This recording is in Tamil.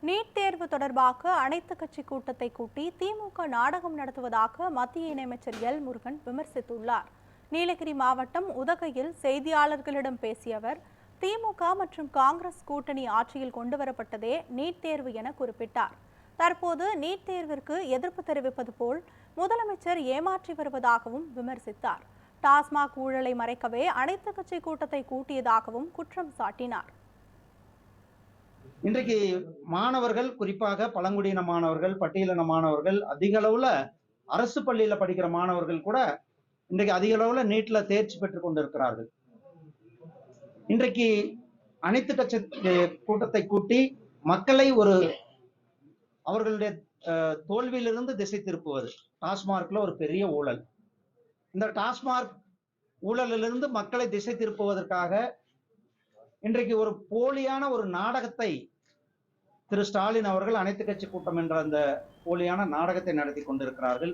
நீட் தேர்வு தொடர்பாக அனைத்து கட்சி கூட்டத்தை கூட்டி திமுக நாடகம் நடத்துவதாக மத்திய இணையமைச்சர் எல் முருகன் விமர்சித்துள்ளார். நீலகிரி மாவட்டம் உதகையில் செய்தியாளர்களிடம் பேசிய அவர், திமுக மற்றும் காங்கிரஸ் கூட்டணி ஆட்சியில் கொண்டுவரப்பட்டதே நீட் தேர்வு என குறிப்பிட்டார். தற்போது நீட் தேர்விற்கு எதிர்ப்பு தெரிவிப்பது போல் முதலமைச்சர் ஏமாற்றி வருவதாகவும் விமர்சித்தார். டாஸ்மாக் ஊழலை மறைக்கவே அனைத்து கட்சி கூட்டத்தை கூட்டியதாகவும் குற்றம் சாட்டினார். இன்றைக்கு மாணவர்கள், குறிப்பாக பழங்குடியின மாணவர்கள், பட்டியலின மாணவர்கள், அதிக அளவுல அரசு பள்ளியில படிக்கிற மாணவர்கள் கூட இன்றைக்கு அதிக அளவுல நீட்ல தேர்ச்சி பெற்றுக் கொண்டிருக்கிறார்கள். இன்றைக்கு அனைத்து கட்சி கூட்டத்தை கூட்டி மக்களை அவர்களுடைய தோல்வியிலிருந்து திசை திருப்புவது. டாஸ்மார்க்ல ஒரு பெரிய ஊழல். இந்த டாஸ்மார்க் ஊழலிலிருந்து மக்களை திசை திருப்புவதற்காக இன்றைக்கு ஒரு போலியான ஒரு நாடகத்தை திரு ஸ்டாலின் அவர்கள் அனைத்து கட்சி கூட்டம் என்ற அந்த போலியான நாடகத்தை நடத்தி கொண்டிருக்கிறார்கள்.